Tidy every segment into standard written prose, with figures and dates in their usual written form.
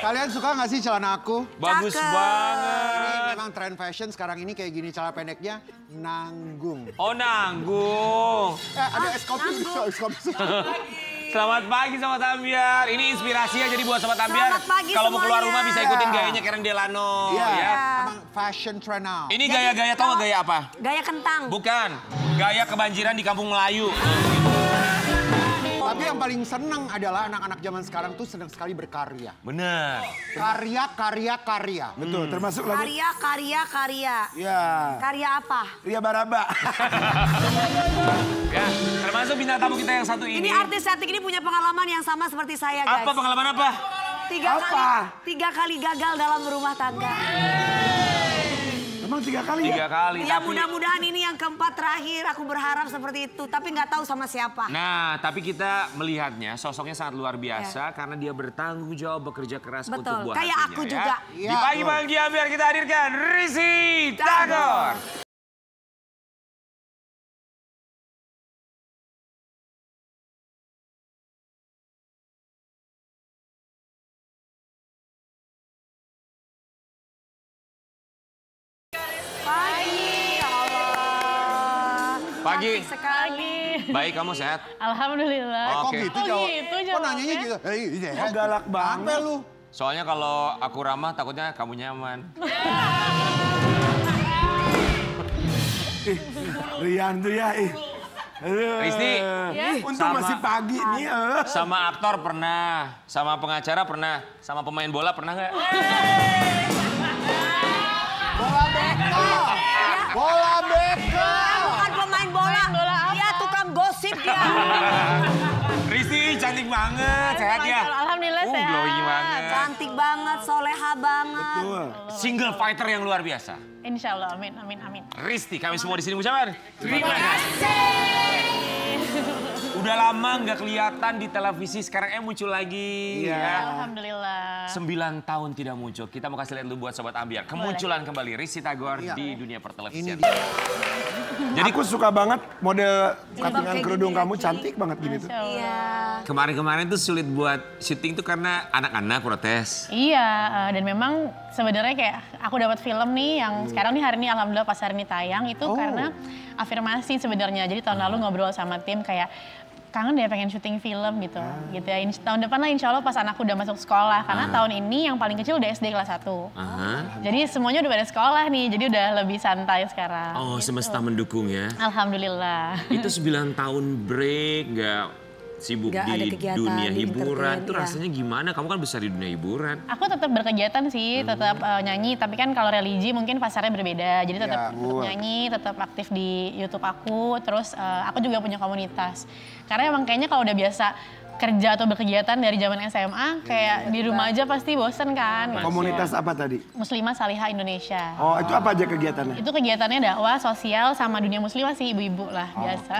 Kalian suka nggak sih celana aku? Bagus banget. Ini memang tren fashion sekarang ini kayak gini celana pendeknya nanggung. Oh nanggung. Ada es kopi. Selamat pagi Sobat Ambiar. Ini inspirasi ya jadi buat Sobat Ambiar. Kalau mau keluar rumah bisa ikutin gayanya Karen Delano. Iya. Ya. Emang fashion trend now. Ini gaya-gaya tau gak gaya apa? Gaya kentang. Bukan. Gaya kebanjiran di kampung Melayu. Tapi yang paling seneng adalah anak-anak zaman sekarang tuh senang sekali berkarya. Bener. Karya. Betul, termasuk lagu. Karya. Ya. Karya apa? Ria Baraba. Ya, termasuk bintang tamu kita yang satu ini. Ini artis cantik ini punya pengalaman yang sama seperti saya, guys. Apa pengalaman apa? Tiga kali gagal dalam berumah tangga. Emang 3 kali ya? 3 kali. Ya tapi... mudah-mudahan ini yang keempat terakhir. Aku berharap seperti itu. Tapi nggak tahu sama siapa. Nah, tapi kita melihatnya sosoknya sangat luar biasa karena dia bertanggung jawab bekerja keras untuk buah kayak hatinya. aku juga. Di pagi-pagi Ambiar kita hadirkan Rizky Tagor. Pagi. Sekali. Baik, kamu sehat? Alhamdulillah. Kok gitu jawab? Kok nanyanya gitu? Oh, galak banget. Sampai lu. Soalnya kalau aku ramah takutnya kamu nyaman. Rian tuh ya. Rizky. Untung masih pagi nih. Sama aktor pernah, sama pengacara pernah, sama pemain bola pernah nggak? Bola beka. Bukan pemain bola. Dia tukang gosip dia. Rizky cantik banget, sehat ya? Alhamdulillah sehat. Glowing banget. Cantik banget, soleha banget. Betul. Single fighter yang luar biasa. Insya Allah, amin. Rizky, kami semua di sini mengucapkan terima kasih. Udah lama nggak kelihatan di televisi, sekarang muncul lagi. Iya. Ya. Alhamdulillah. 9 tahun tidak muncul. Kita mau kasih lihat dulu buat Sobat Ambiar. Kemunculan kembali Rizky Tagor di dunia pertelevisian. Jadi aku suka banget model cuttingan kerudung kamu, cantik banget gini tuh. Iya. Kemarin-kemarin tuh sulit buat syuting tuh karena anak-anak protes. Iya, dan memang sebenarnya kayak aku dapat film nih yang sekarang nih hari ini alhamdulillah pas hari ini tayang itu karena afirmasi sebenarnya. Jadi tahun lalu ngobrol sama tim kayak kangen deh pengen syuting film gitu. Gitu ya. Tahun depan lah insya Allah pas anakku udah masuk sekolah. Karena tahun ini yang paling kecil udah SD kelas 1. Jadi semuanya udah pada sekolah nih. Jadi udah lebih santai sekarang. Oh, gitu. semesta mendukung ya. Alhamdulillah. Itu 9 tahun break, nggak sibuk Nggak ada di kegiatan, dunia di hiburan. entertain, Itu iya. rasanya gimana? Kamu kan besar di dunia hiburan. Aku tetap berkegiatan sih, tetap nyanyi. Tapi kan kalau religi mungkin pasarnya berbeda. Jadi tetap nyanyi, tetap aktif di YouTube aku. Terus aku juga punya komunitas. Karena emang kayaknya kalau udah biasa kerja atau berkegiatan dari zaman SMA, kayak di rumah aja pasti bosen kan. Komunitas apa tadi? Muslimah Salihah Indonesia. Oh, itu apa aja kegiatannya? Itu kegiatannya dakwah, sosial, sama dunia muslimah sih, ibu-ibu lah, biasa.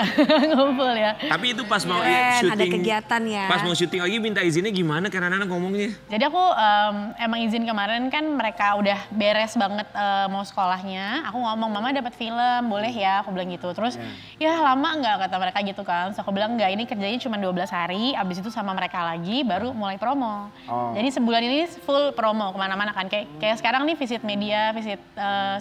Ngumpul ya. Tapi itu pas mau Keren, syuting, ada kegiatan ya. pas mau syuting lagi minta izinnya gimana? Karena anak-anak ngomongnya. Jadi aku emang izin kemarin kan mereka udah beres banget mau sekolahnya. Aku ngomong, mama dapat film, boleh ya? Aku bilang gitu. Terus ya lama nggak kata mereka gitu kan. Terus aku bilang enggak, ini kerjanya cuma 12 hari. Abis itu sama mereka lagi baru mulai promo. Jadi sebulan ini full promo kemana-mana kan. Kayak sekarang nih visit media, visit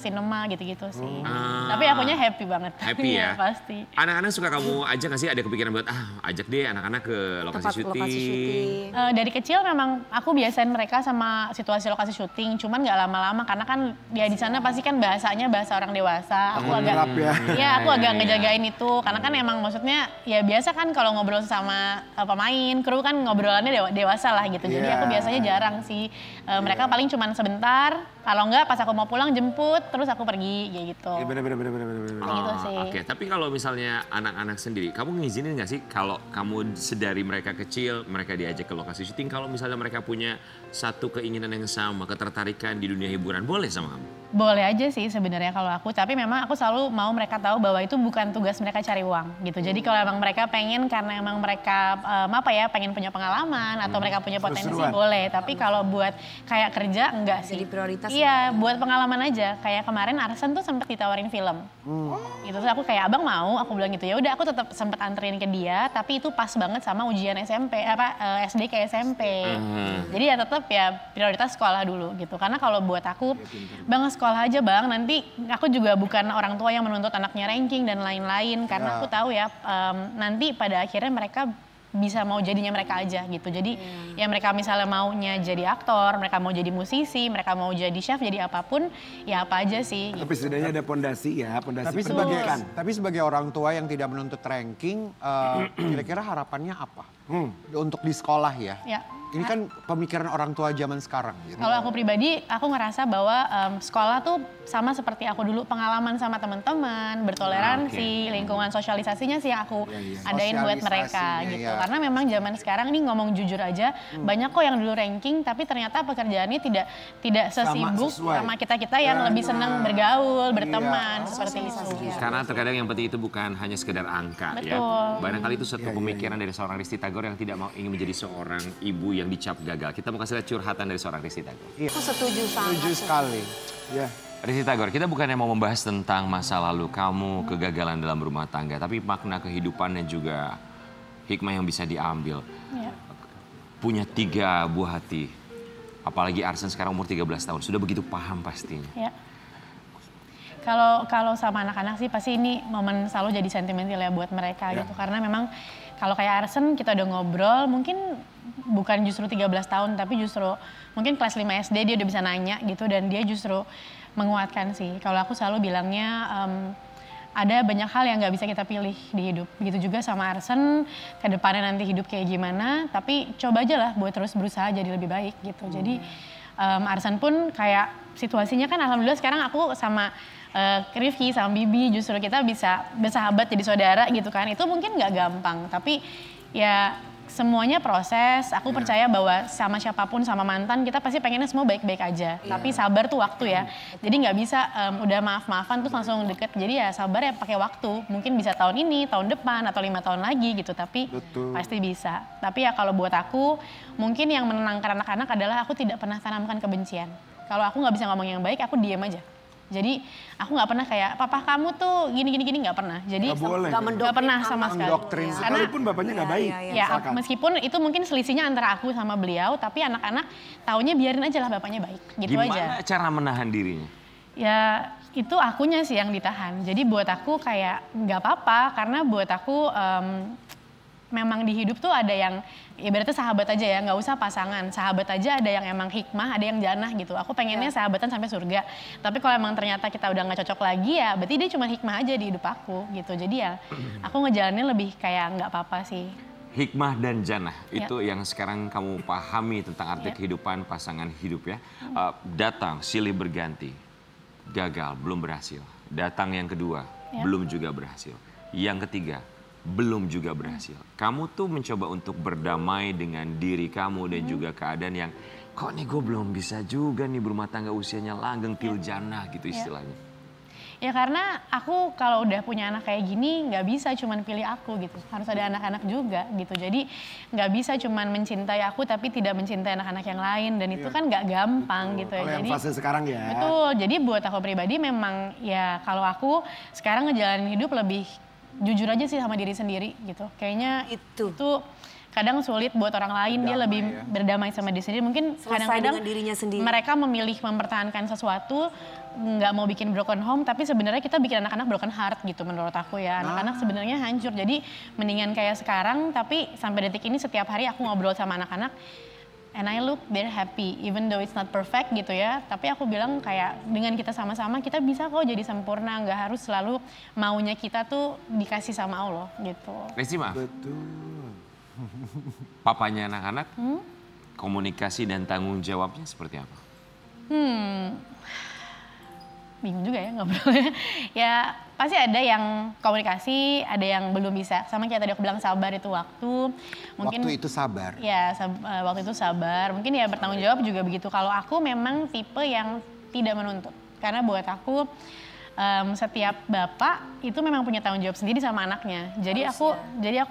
sinema gitu-gitu sih. Tapi akunya happy banget. Happy ya? Pasti. Anak-anak suka kamu ajak nggak sih? Ada kepikiran buat ajak deh anak-anak ke lokasi syuting. Dari kecil memang aku biasain mereka sama situasi lokasi syuting, cuman nggak lama-lama karena kan ya di sana pasti kan bahasanya bahasa orang dewasa. Aku agak aku agak ngejagain itu karena kan emang maksudnya ya biasa kan kalau ngobrol sama pemain, kru kan ngobrolannya dewasa lah gitu. Jadi aku biasanya jarang sih. Mereka paling cuman sebentar, kalau enggak pas aku mau pulang jemput terus aku pergi kayak gitu. Iya bener. Gitu sih. Oke, tapi kalau misalnya anak-anak sendiri, kamu ngizinin nggak sih kalau kamu sedari mereka kecil, mereka diajak ke lokasi syuting, kalau misalnya mereka punya satu keinginan yang sama, ketertarikan di dunia hiburan, boleh sama kamu? Boleh aja sih sebenarnya kalau aku, tapi memang aku selalu mau mereka tahu bahwa itu bukan tugas mereka cari uang gitu. Jadi kalau emang mereka pengen karena emang mereka pengen punya pengalaman atau mereka punya potensi boleh. Tapi kalau buat kayak kerja enggak sih. Jadi prioritas Iya, buat pengalaman aja. Kayak kemarin Arsen tuh sempet ditawarin film. Gitu terus aku kayak abang mau, aku bilang gitu. Ya udah aku tetap sempet anterin ke dia, tapi itu pas banget sama ujian SD ke SMP. Jadi ya tetap ya prioritas sekolah dulu gitu. Karena kalau buat aku, bang sekolah aja bang. Nanti aku juga bukan orang tua yang menuntut anaknya ranking dan lain-lain. Karena aku tahu ya nanti pada akhirnya mereka bisa mau jadinya mereka aja gitu. Jadi ya mereka misalnya maunya jadi aktor, mereka mau jadi musisi, mereka mau jadi chef, jadi apapun, ya apa aja sih. Tapi setidaknya ada pondasi ya, pondasi Tapi sebagai orang tua yang tidak menuntut ranking, kira-kira harapannya apa? Untuk di sekolah ya? Ya. Ini kan pemikiran orang tua zaman sekarang. Gitu. Kalau aku pribadi, aku ngerasa bahwa sekolah tuh sama seperti aku dulu, pengalaman sama teman-teman, bertoleransi, lingkungan sosialisasinya sih yang aku adain buat mereka gitu. Karena memang zaman sekarang ini ngomong jujur aja, banyak kok yang dulu ranking, tapi ternyata pekerjaannya tidak sesibuk sama kita-kita yang lebih senang bergaul, berteman, seperti itu. Karena terkadang yang penting itu bukan hanya sekedar angka. Betul. Ya. Barangkali itu satu pemikiran dari seorang Risty Tagor yang tidak mau ingin menjadi seorang ibu yang dicap gagal. Kita mau kasih lihat curhatan dari seorang Risty Tagor. Aku setuju sangat. Setuju sekali. Ya. Risty Tagor, kita bukannya mau membahas tentang masa lalu kamu, kegagalan dalam rumah tangga, tapi makna kehidupan dan juga hikmah yang bisa diambil. Ya. Punya 3 buah hati, apalagi Arsen sekarang umur 13 tahun, sudah begitu paham pastinya. Ya. Kalau sama anak-anak sih pasti ini momen selalu jadi sentimental ya buat mereka gitu. Karena memang kalau kayak Arsen kita udah ngobrol, mungkin bukan justru 13 tahun, tapi justru mungkin kelas 5 SD dia udah bisa nanya gitu dan dia justru menguatkan sih. Kalau aku selalu bilangnya ada banyak hal yang nggak bisa kita pilih di hidup. Begitu juga sama Arsen, ke depannya nanti hidup kayak gimana, tapi coba aja lah buat terus berusaha jadi lebih baik gitu. Jadi Arsen pun kayak situasinya kan alhamdulillah sekarang aku sama Rifki sama Bibi justru kita bisa bersahabat jadi saudara gitu kan. Itu mungkin nggak gampang, tapi ya semuanya proses. Aku percaya bahwa sama siapapun, sama mantan kita pasti pengennya semua baik-baik aja. Tapi sabar tuh waktu ya. Jadi nggak bisa udah maaf-maafan terus langsung deket. Jadi ya sabar ya pakai waktu. Mungkin bisa tahun ini, tahun depan, atau 5 tahun lagi gitu. Tapi pasti bisa. Tapi ya kalau buat aku mungkin yang menenangkan anak-anak adalah aku tidak pernah tanamkan kebencian. Kalau aku nggak bisa ngomong yang baik, aku diem aja. Jadi aku nggak pernah kayak papa kamu tuh gini nggak pernah. Jadi nggak pernah sama sekali. Mendoktrin. Sekalipun bapaknya nggak baik. Ya meskipun itu mungkin selisihnya antara aku sama beliau, tapi anak-anak taunya biarin aja lah bapaknya baik. Gitu aja. Gimana cara menahan dirinya? Ya itu akunya sih yang ditahan. Jadi buat aku kayak nggak apa-apa karena buat aku memang di hidup tuh ada yang ibaratnya sahabat aja ya, nggak usah pasangan. Sahabat aja ada yang emang hikmah, ada yang janah gitu. Aku pengennya sahabatan sampai surga. Tapi kalau emang ternyata kita udah nggak cocok lagi ya, berarti dia cuma hikmah aja di hidup aku gitu. Jadi ya aku ngejalanin lebih kayak nggak apa-apa sih. Hikmah dan jannah, itu yang sekarang kamu pahami tentang arti kehidupan pasangan hidup ya. Datang, silih berganti, gagal, belum berhasil. Datang yang kedua, belum juga berhasil. Yang ketiga, belum juga berhasil. Kamu tuh mencoba untuk berdamai dengan diri kamu dan juga keadaan yang kok nih gue belum bisa juga nih berumah tangga usianya langgeng til jannah gitu istilahnya. Ya karena aku kalau udah punya anak kayak gini nggak bisa cuman pilih aku gitu. Harus ada anak-anak juga gitu. Jadi nggak bisa cuman mencintai aku tapi tidak mencintai anak-anak yang lain. Dan itu kan nggak gampang gitu ya. Kalau yang jadi, fase sekarang ya. Betul, jadi buat aku pribadi memang ya kalau aku sekarang ngejalanin hidup lebih jujur aja sih sama diri sendiri gitu. Kayaknya itu kadang sulit buat orang lain, dia lebih berdamai sama diri sendiri. Mungkin kadang-kadang mereka memilih mempertahankan sesuatu, nggak mau bikin broken home, tapi sebenarnya kita bikin anak-anak broken heart gitu menurut aku ya. Anak-anak sebenarnya hancur. Jadi mendingan kayak sekarang, tapi sampai detik ini setiap hari aku ngobrol sama anak-anak, and I look they're happy, even though it's not perfect gitu ya. Tapi aku bilang kayak dengan kita sama-sama kita bisa kok jadi sempurna, nggak harus selalu maunya kita tuh dikasih sama Allah gitu. Risty maaf. Betul. Papanya anak-anak, komunikasi dan tanggung jawabnya seperti apa? Bingung juga ya ngobrolnya. Ya pasti ada yang komunikasi, ada yang belum bisa. Sama kayak tadi aku bilang sabar itu waktu. Mungkin, waktu itu sabar. Ya waktu itu sabar. Mungkin ya bertanggung jawab juga begitu. Kalau aku memang tipe yang tidak menuntut. Karena buat aku setiap bapak itu memang punya tanggung jawab sendiri sama anaknya. Jadi aku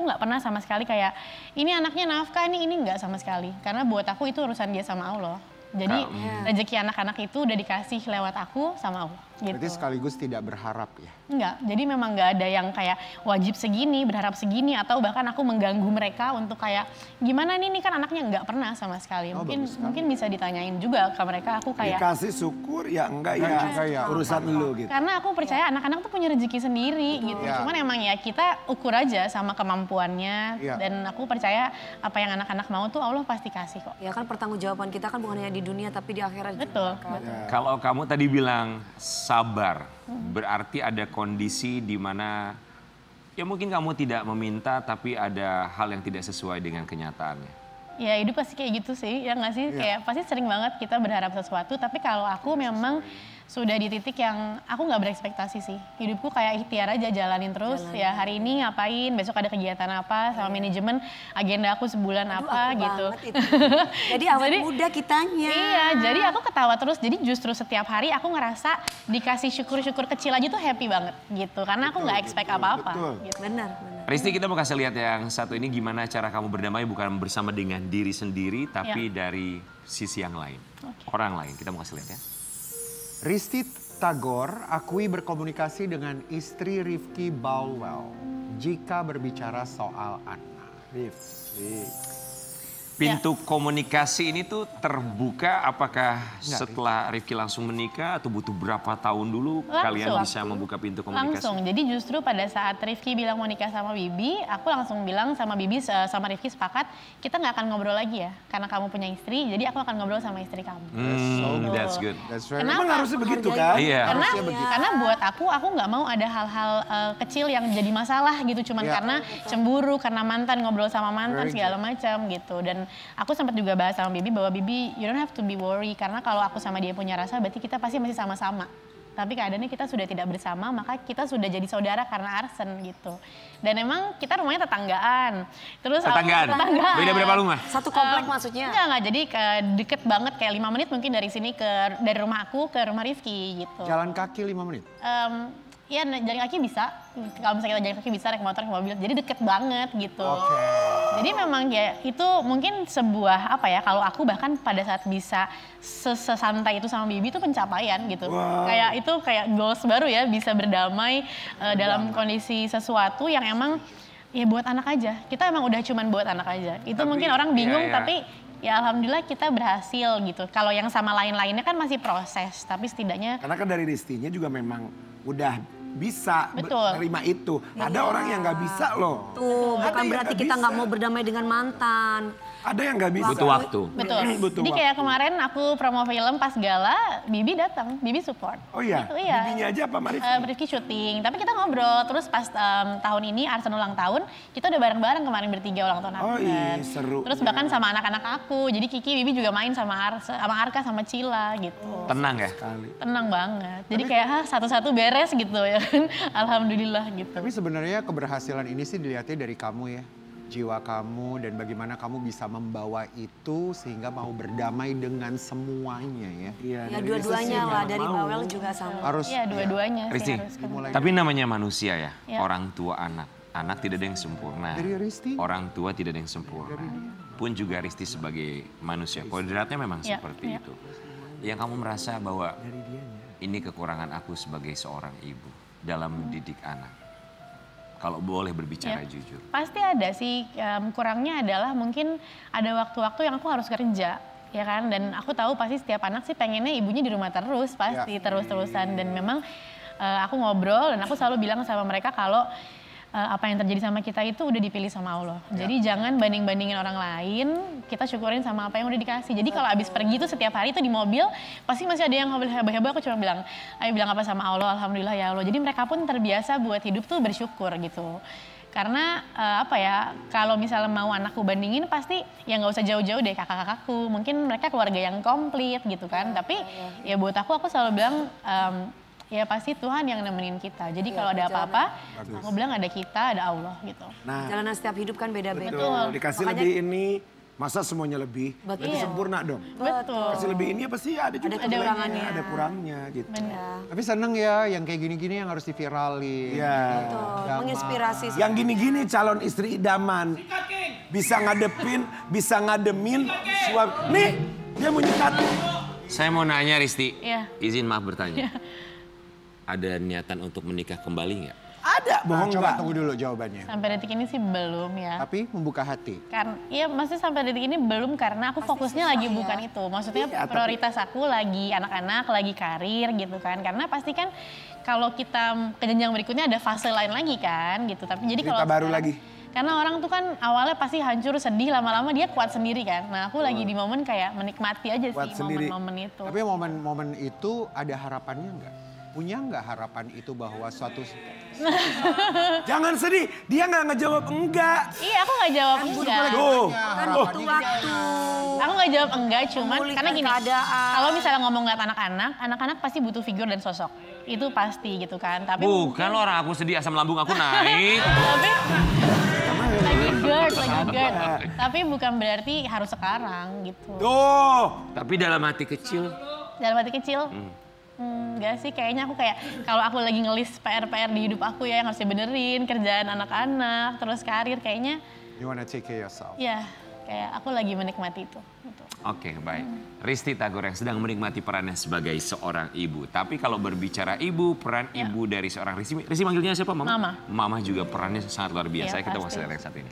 nggak pernah sama sekali kayak ini anaknya nafkah ini nggak sama sekali. Karena buat aku itu urusan dia sama Allah Jadi rezeki anak-anak itu udah dikasih lewat aku sama Allah. Gitu. Berarti sekaligus tidak berharap ya? Enggak, jadi memang nggak ada yang kayak wajib segini, berharap segini, atau bahkan aku mengganggu mereka untuk kayak gimana nih kan anaknya nggak pernah sama sekali. Mungkin bisa ditanyain juga ke mereka, aku kayak dikasih syukur ya enggak ya, urusan lu gitu. karena aku percaya anak-anak tuh punya rezeki sendiri gitu. Cuman emang ya kita ukur aja sama kemampuannya dan aku percaya apa yang anak-anak mau tuh Allah pasti kasih kok. Ya kan pertanggungjawaban kita kan bukan hanya di dunia tapi di akhirat Betul, juga. betul. Kalau kamu tadi bilang sabar, berarti ada kondisi di mana ya mungkin kamu tidak meminta tapi ada hal yang tidak sesuai dengan kenyataannya. Ya hidup pasti kayak gitu sih, ya nggak sih? Kayak pasti sering banget kita berharap sesuatu, tapi kalau aku memang sudah di titik yang aku nggak berekspektasi sih. Hidupku kayak ikhtiar aja, jalanin terus. Ya hari ini ngapain, besok ada kegiatan apa, sama manajemen agenda aku sebulan apa gitu. Jadi awet muda kitanya. Iya, jadi aku ketawa terus. Jadi justru setiap hari aku ngerasa dikasih syukur-syukur kecil aja tuh happy banget gitu. Karena aku nggak expect apa-apa. Gitu. Benar. Risti, kita mau kasih lihat yang satu ini gimana cara kamu berdamai bukan bersama dengan diri sendiri tapi dari sisi yang lain. Orang lain, kita mau kasih lihat ya. Risti Tagor akui berkomunikasi dengan istri Rifki Balwell jika berbicara soal anak. Pintu komunikasi ini tuh terbuka apakah setelah Rifki langsung menikah atau butuh berapa tahun dulu kalian bisa membuka pintu komunikasi? Langsung, jadi justru pada saat Rifki bilang mau nikah sama Bibi, aku langsung bilang sama Bibi, sama Rifki sepakat, kita nggak akan ngobrol lagi ya, karena kamu punya istri, jadi aku akan ngobrol sama istri kamu. That's good. Kenapa? Emang harusnya begitu kan? Iya. Karena buat aku nggak mau ada hal-hal kecil yang jadi masalah gitu, cuman karena cemburu, karena mantan, ngobrol sama mantan segala macam gitu. Dan aku sempat juga bahas sama Bibi bahwa Bibi, you don't have to be worry, karena kalau aku sama dia punya rasa berarti kita pasti masih sama-sama. Tapi keadaannya kita sudah tidak bersama, maka kita sudah jadi saudara karena arsen gitu. Dan emang kita rumahnya tetanggaan. Terus Tetanggaan? Beda berapa rumah? Satu komplek maksudnya? Enggak, jadi deket banget kayak 5 menit mungkin dari sini dari rumah aku ke rumah Rifki gitu. Jalan kaki 5 menit? Iya, jalan kaki bisa. Kalau misalnya kita jalan kaki bisa, naik motor, naik mobil. Jadi deket banget gitu. Jadi memang ya itu mungkin sebuah apa ya, kalau aku bahkan pada saat bisa sesantai itu sama Bibi itu pencapaian gitu. Kayak itu kayak goals baru ya, bisa berdamai dalam kondisi sesuatu yang emang ya buat anak aja. Kita emang udah cuman buat anak aja. Itu mungkin orang bingung tapi ya alhamdulillah kita berhasil gitu. Kalau yang sama lain-lainnya kan masih proses, tapi setidaknya. Karena kan dari Ristinya juga memang udah bisa menerima itu. Ada orang yang nggak bisa loh. Tuh, bukan berarti kita nggak mau berdamai dengan mantan. Ada yang nggak bisa. Butuh waktu. Betul. Butuh Jadi kayak kemarin aku promo film pas gala, Bibi datang, Bibi support. Oh iya? Gitu, iya. Bibinya aja apa Marif? Rifki syuting, tapi kita ngobrol. Terus pas tahun ini Arsen ulang tahun, kita udah bareng-bareng kemarin bertiga ulang tahun Arsen. Oh iya, seru. Terus bahkan sama anak-anak aku, jadi Kiki, Bibi juga main sama Arka, sama Cila gitu. Tenang ya? Tenang banget. Jadi kayak satu-satu beres gitu ya kan. Alhamdulillah gitu. Tapi sebenarnya keberhasilan ini sih dilihatnya dari kamu ya. Jiwa kamu dan bagaimana kamu bisa membawa itu sehingga mau berdamai dengan semuanya ya. Ya dua-duanya lah, dari Bawel juga sama. Harus. Iya dua-duanya Risti, sih harus. tapi namanya manusia ya, orang tua anak. Anak tidak ada yang sempurna, Dari Risti? orang tua tidak ada yang sempurna. Pun juga Risti sebagai manusia, kodratnya memang seperti itu. Yang kamu merasa bahwa ini kekurangan aku sebagai seorang ibu dalam mendidik anak. Kalau boleh berbicara jujur. Pasti ada sih, kurangnya adalah mungkin ada waktu-waktu yang aku harus kerja. Ya kan, dan aku tahu pasti setiap anak sih pengennya ibunya di rumah terus, pasti terus-terusan. Dan memang aku ngobrol dan aku selalu bilang sama mereka kalau apa yang terjadi sama kita itu udah dipilih sama Allah. Jadi jangan banding-bandingin orang lain, kita syukurin sama apa yang udah dikasih. Jadi kalau abis pergi tuh setiap hari tuh di mobil, pasti masih ada yang heboh-heboh, aku cuma bilang, ayo bilang apa sama Allah, alhamdulillah ya Allah. Jadi mereka pun terbiasa buat hidup tuh bersyukur gitu. Karena apa ya, kalau misalnya mau anakku bandingin pasti ya nggak usah jauh-jauh deh kakak-kakakku. Mungkin mereka keluarga yang komplit gitu kan. Tapi ya buat aku selalu bilang, ya pasti Tuhan yang nemenin kita. Jadi kalau ada apa-apa, aku bilang ada kita, ada Allah gitu. Nah, Jalanan setiap hidup kan beda-beda. betul. Dikasih lebih ini, masa semuanya lebih? Berarti sempurna dong. Betul. Kasih lebih ini pasti ada juga Ada kurangannya. ada kurangnya gitu. Tapi seneng ya yang kayak gini-gini yang harus diviralin. Iya. Menginspirasi. Yang gini-gini calon istri idaman. Bisa ngademin suami. Nih, Dia mau nyekat. Saya mau nanya Risti, Iya. izin maaf bertanya. Ada niatan untuk menikah kembali nggak? Ada, bohong Coba nggak? tunggu dulu jawabannya. Sampai detik ini sih belum ya. Tapi membuka hati. Kan, iya masih sampai detik ini belum karena aku fokusnya lagi bukan itu. Maksudnya Iya, tapi- prioritas aku lagi anak-anak, lagi karir gitu kan. Karena pasti kan kalau kita ke jenjang berikutnya ada fase lain lagi kan gitu. Tapi jadi Cerita kalau baru sekarang- lagi. Karena orang tuh kan awalnya pasti hancur, sedih, lama-lama dia kuat sendiri kan. Nah aku lagi di momen kayak menikmati aja Kuat sih sendiri. momen-momen itu. Tapi momen-momen itu ada harapannya nggak? Punya nggak harapan itu bahwa suatu... Jangan sedih, dia nggak ngejawab enggak. Iya aku nggak jawab enggak. Tuh, Kan tuh. butuh waktu. Aku nggak jawab enggak, cuman Memulihkan karena gini, keadaan. kalau misalnya ngomong ngeliat anak-anak, anak-anak pasti butuh figur dan sosok. Itu pasti gitu kan. Tapi Bukan lo orang aku sedih, asam lambung aku naik. tapi lagi GERD. Tapi bukan berarti harus sekarang gitu. Tuh. Tapi dalam hati kecil, Dalam hati kecil, enggak sih, kayaknya aku kayak kalau aku lagi ngelis PR-PR di hidup aku ya yang harus dibenerin, kerjaan anak-anak, terus karir, kayaknya You wanna take care yourself. ya kayak aku lagi menikmati itu. Gitu. oke baik. Risti Tagor yang sedang menikmati perannya sebagai seorang ibu. Tapi kalau berbicara ibu, peran Ya. ibu dari seorang Risti manggilnya siapa Mama? Mama. Mama juga perannya sangat luar biasa. Iya, Kita pasti. masih lihat yang satu ini.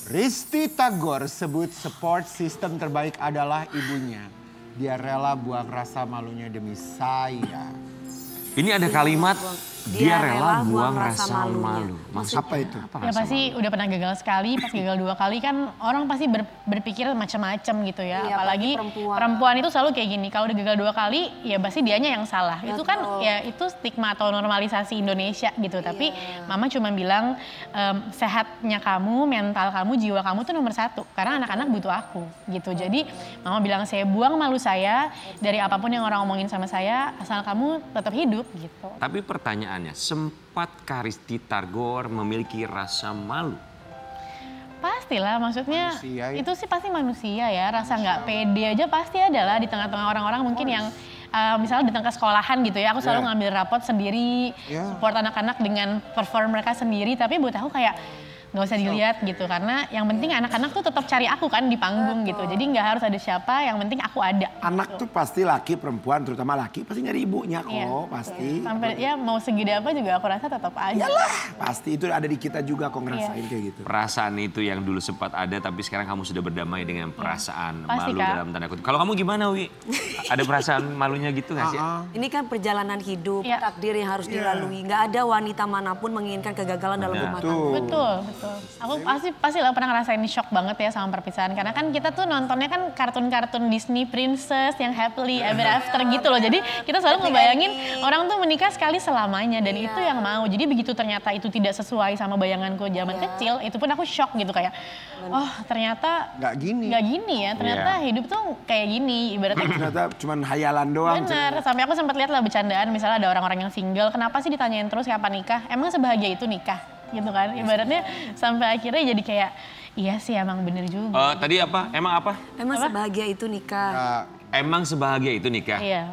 Risti Tagor sebut support system terbaik adalah ibunya. Dia rela buang rasa malunya demi saya. Ini ada kalimat, dia rela buang rasa malunya. malu. Maksud Apa itu? apa Ya rasa pasti udah pernah gagal sekali, pas gagal 2 kali kan orang pasti berpikir macam-macam gitu ya. Iya, Apalagi apalagi perempuan. perempuan itu selalu kayak gini, kalau udah gagal 2 kali ya pasti dianya yang salah. Itu kan Betul. ya itu stigma atau normalisasi Indonesia gitu. Tapi Iya. mama cuma bilang sehatnya kamu, mental kamu, jiwa kamu tuh nomor 1. Karena anak-anak butuh aku gitu. Jadi mama bilang saya buang malu saya dari apapun yang orang omongin sama saya, asal kamu tetap hidup gitu. Tapi pertanyaannya, sempatkah Risti Tagor memiliki rasa malu? Pastilah, maksudnya Manusia ya. itu sih pasti manusia ya, rasa nggak pede aja pasti ada lah di tengah-tengah orang-orang mungkin yang misalnya datang ke sekolahan gitu ya, aku selalu Yeah. ngambil rapot sendiri, Yeah. support anak-anak dengan perform mereka sendiri, tapi buat aku kayak nggak usah dilihat gitu, karena yang penting anak-anak tuh tetap cari aku kan di panggung gitu, jadi nggak harus ada siapa, yang penting aku ada. Anak tuh pasti laki, perempuan, terutama laki pasti nyari ibunya kok, Iya. pasti. Sampai ya mau segede apa juga aku rasa tetap aja. Iyalah, pasti itu ada di kita juga kok ngerasain kayak gitu. Perasaan itu yang dulu sempat ada, tapi sekarang kamu sudah berdamai dengan perasaan Pasti, malu Kak. dalam tanda kutip. Kalau kamu gimana, Wi? Ada perasaan malunya gitu nggak sih? Ini kan perjalanan hidup, Iya. takdir yang harus dilalui. Nggak ada wanita manapun menginginkan kegagalan dalam rumah tangga. Betul, betul. Aku pasti lah pernah ngerasain shock banget ya sama perpisahan. Karena kan kita tuh nontonnya kan kartun-kartun Disney Princess yang happily ever after gitu loh. Jadi kita selalu ngebayangin orang tuh menikah sekali selamanya dan itu yang mau. Jadi begitu ternyata itu tidak sesuai sama bayanganku zaman kecil, itu pun aku shock gitu kayak, oh ternyata Nggak gini. nggak gini ya. Ternyata hidup tuh kayak gini. Ibaratnya Ternyata cuman hayalan doang. bener, sampai aku sempat lihat lah bercandaan misalnya ada orang-orang yang single, kenapa sih ditanyain terus kapan nikah? Emang sebahagia itu nikah? Gitu kan, ibaratnya sampai akhirnya jadi kayak, iya sih emang bener juga. Tadi apa? Emang apa? Emang sebahagia itu nikah. Emang sebahagia itu nikah? Iya.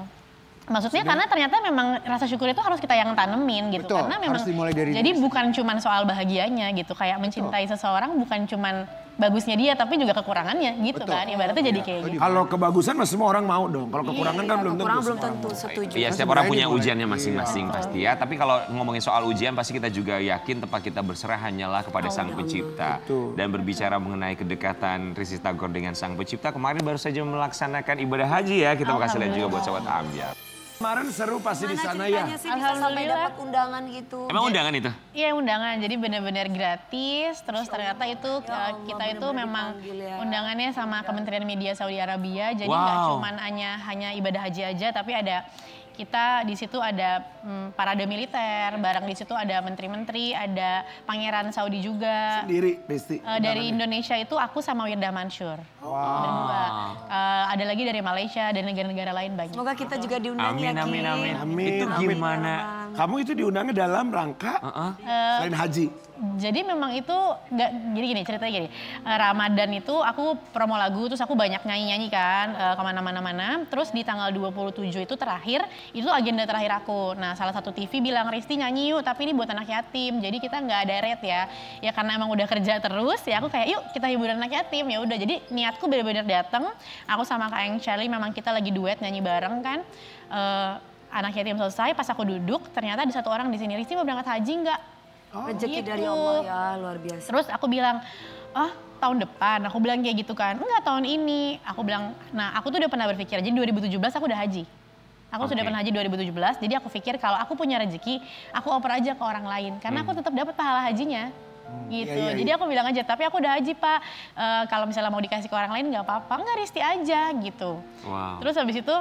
Maksudnya karena ternyata memang rasa syukur itu harus kita yang tanemin gitu. Betul, Karena memang harus dimulai dari jadi diri bukan cuman soal bahagianya gitu. Kayak mencintai seseorang bukan cuman bagusnya dia tapi juga kekurangannya gitu Betul. kan. Ibaratnya jadi kayak gitu. Kalau kebagusan mah semua orang mau dong. Kalau kekurangan kan belum tentu. Kurang belum semua orang tentu mau. setuju. Iya, setiap orang punya ujiannya masing-masing pasti ya. Tapi kalau ngomongin soal ujian, pasti kita juga yakin tempat kita berserah hanyalah kepada Sang Pencipta. Betul. Dan berbicara mengenai kedekatan Risti Tagor dengan Sang Pencipta, kemarin baru saja melaksanakan ibadah haji ya. Kita kasih lihat juga buat Sobat Ambiar. Kemarin seru pasti di sana ya. Ceritanya sih bisa sampai Alhamdulillah. dapat undangan gitu. Emang undangan itu? Iya undangan, jadi benar-benar gratis. Terus ternyata itu kita itu memang dipanggil ya. undangannya sama Kementerian Media Saudi Arabia. Jadi nggak Wow. cuman hanya ibadah haji aja, tapi ada kita di situ ada parade militer, bareng di situ ada menteri-menteri, ada pangeran Saudi juga. Sendiri, Risti. Dari Indonesia itu aku sama Wirda Mansur. Berdua. Ada lagi dari Malaysia dan negara-negara lain banyak. Semoga kita juga diundang Amin, ya, Ki. amin, amin. Amin, Itu amin. gimana Kamu itu diundangnya dalam rangka selain haji? Jadi memang itu nggak gini ceritanya gini. Ramadan itu aku promo lagu terus aku banyak nyanyi kan kemana-mana. Terus di tanggal 27 itu terakhir itu agenda terakhir aku. Nah salah satu TV bilang Risti nyanyi yuk tapi ini buat anak yatim. Jadi kita nggak ada rate ya. Ya karena emang udah kerja terus ya aku kayak yuk kita hiburan anak yatim ya udah. Jadi niatku benar-benar datang. Aku sama Kak Eng Charlie memang kita lagi duet nyanyi bareng kan. Anak yatim selesai pas aku duduk ternyata ada satu orang di sini Risti mau berangkat haji nggak? Rezeki gitu. dari Allah ya, luar biasa. Terus aku bilang, tahun depan. Aku bilang kayak gitu kan. Enggak, tahun ini. Aku bilang, nah aku tuh udah pernah berpikir. Jadi 2017 aku udah haji. Aku sudah pernah haji 2017. Jadi aku pikir kalau aku punya rezeki, aku oper aja ke orang lain. Karena aku tetap dapat pahala hajinya. Gitu. Jadi aku bilang aja, tapi aku udah haji Pak. Kalau misalnya mau dikasih ke orang lain nggak apa-apa. Enggak, Risti aja gitu. Wow. Terus habis itu,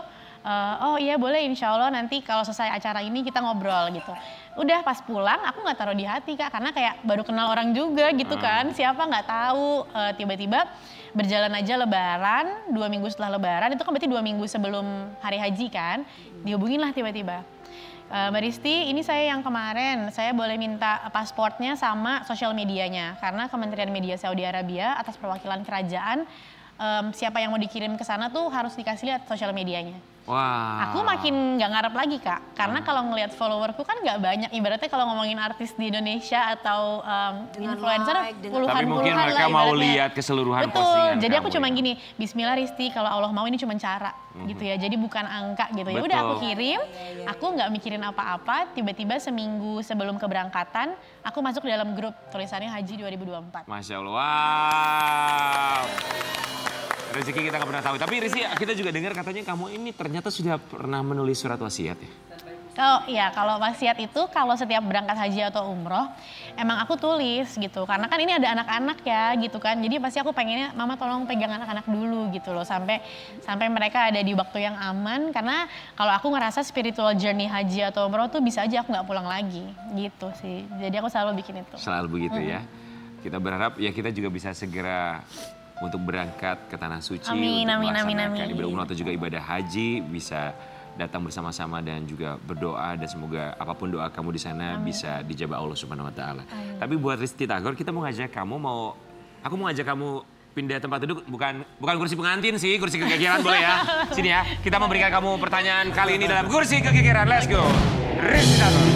oh iya boleh insya Allah nanti kalau selesai acara ini kita ngobrol gitu. Udah pas pulang aku nggak taruh di hati Kak karena kayak baru kenal orang juga gitu kan. Siapa nggak tahu tiba-tiba berjalan aja lebaran 2 minggu setelah lebaran itu kan berarti 2 minggu sebelum hari haji kan. Dihubungin lah tiba-tiba. Mbak Risti ini saya yang kemarin saya boleh minta pasportnya sama sosial medianya. Karena Kementerian Media Saudi Arabia atas perwakilan kerajaan siapa yang mau dikirim ke sana tuh harus dikasih lihat sosial medianya. Wah. Aku makin nggak ngarep lagi Kak, karena kalau ngelihat followerku kan nggak banyak. Ibaratnya kalau ngomongin artis di Indonesia atau influencer puluhan-puluhan Tapi mungkin mereka mau lihat keseluruhan betul. postingan. Jadi aku kamu cuma ya. gini, Bismillah Risti, kalau Allah mau ini cuma cara gitu ya. Jadi bukan angka gitu ya. Udah aku kirim, aku nggak mikirin apa-apa. Tiba-tiba seminggu sebelum keberangkatan, aku masuk dalam grup tulisannya Haji 2024. Masya Allah. Wow. Rezeki kita nggak pernah tahu. Tapi Risti, kita juga dengar katanya kamu ini ternyata sudah pernah menulis surat wasiat ya? Kalau wasiat itu kalau setiap berangkat haji atau umroh, emang aku tulis gitu. Karena kan ini ada anak-anak ya gitu kan. Jadi pasti aku pengennya mama tolong pegang anak-anak dulu gitu loh. Sampai mereka ada di waktu yang aman. Karena kalau aku ngerasa spiritual journey haji atau umroh tuh bisa aja aku nggak pulang lagi gitu sih. Jadi aku selalu bikin itu. Selalu begitu ya. Kita berharap ya kita juga bisa segera untuk berangkat ke Tanah Suci. Amin, untuk amin, melaksanakan amin, amin. ibadah umroh atau juga ibadah haji. Bisa datang bersama-sama dan juga berdoa. Dan semoga apapun doa kamu di sana bisa dijabah Allah Subhanahu Wa Taala. Tapi buat Risti Tagor, kita mau ngajak kamu aku mau ngajak kamu pindah tempat duduk. Bukan kursi pengantin sih, kursi kegegeran boleh ya. Sini ya, kita memberikan kamu pertanyaan kali ini dalam kursi kegegeran. Let's go. Risti Tagor.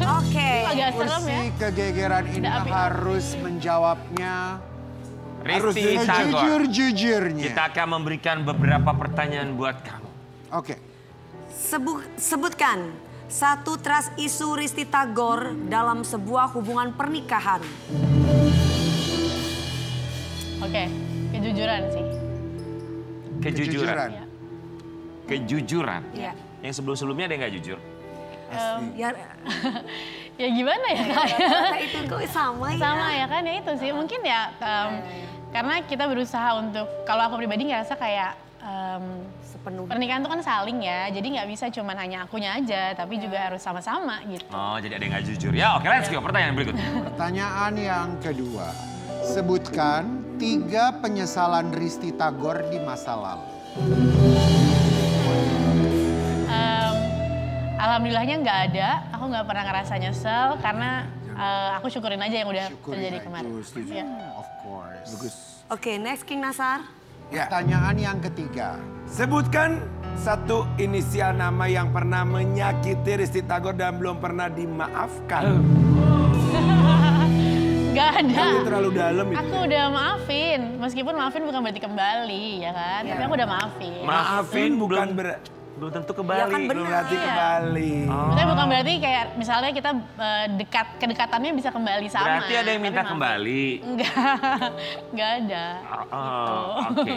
Oke. Agak serem Kursi ya. kegegeran ini Ada api. harus menjawabnya Risti Tagor. sejujur-jujurnya. Kita akan memberikan beberapa pertanyaan buat kamu. Oke. Sebutkan satu trust isu Risti Tagor dalam sebuah hubungan pernikahan. Oke, kejujuran sih. Kejujuran. Iya. Kejujuran. Iya. Yang sebelum-sebelumnya ada yang nggak jujur? Ya, Ya gimana ya? kata itu kok sama ya. Sama ya kan ya itu sih mungkin ya karena kita berusaha untuk kalau aku pribadi ngerasa kayak Sepenuhnya. pernikahan itu kan saling ya jadi nggak bisa cuman hanya akunya aja tapi juga harus sama-sama gitu. Oh, jadi ada yang nggak jujur. Ya, oke, let's go. Pertanyaan berikutnya. Pertanyaan yang kedua. Sebutkan 3 penyesalan Risti Tagor di masa lalu. Alhamdulillahnya nggak ada, aku nggak pernah ngerasa nyesel karena aku syukurin aja yang udah terjadi kemarin. Setuju. Iya. Of course. Bagus. Oke, next King Nasar. Ya. Pertanyaan yang ketiga. Sebutkan satu inisial nama yang pernah menyakiti Risti Tagor dan belum pernah dimaafkan. Gak ada. Ini terlalu dalam itu. Aku udah maafin, meskipun maafin bukan berarti kembali ya kan, tapi aku udah maafin. Maafin bukan belum tentu Ya kan kembali. bener. belum berarti Iya. kembali. Maksudnya bukan berarti kayak misalnya kita kedekatannya bisa kembali sama. Berarti ada yang minta tapi maafin. kembali. Enggak ada. Oh, oke.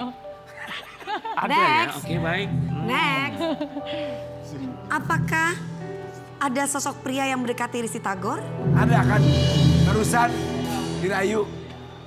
Ada ya? Next. Oke, baik. Next. Apakah ada sosok pria yang mendekati Risti Tagor? Ada kan terusan dirayu.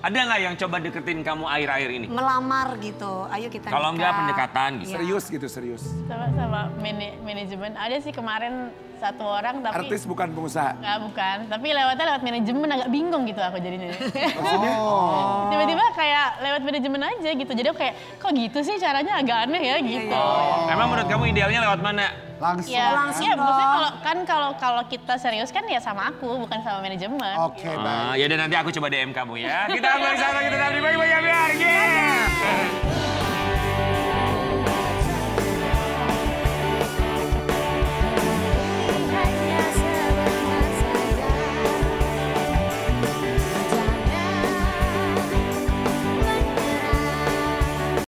Ada nggak yang coba deketin kamu akhir-akhir ini? Melamar gitu. Ayo kita Kalau nikah. enggak pendekatan gitu. Iya. Serius gitu, serius. Sama manajemen. Ada sih kemarin satu orang tapi Artis bukan pengusaha. nggak bukan, tapi lewatnya lewat manajemen agak bingung gitu aku jadinya. Oh. Tiba-tiba kayak lewat manajemen aja gitu. Jadi aku kayak kok gitu sih caranya agak aneh ya gitu. Emang menurut kamu idealnya lewat mana? Langsung. Ya, langsung ya maksudnya dong. kalau kita serius kan ya sama aku, bukan sama manajemen. Oke, baik. Ya dan nanti aku coba DM kamu ya. Kita balik sana, kita tadi bagi-bagi biar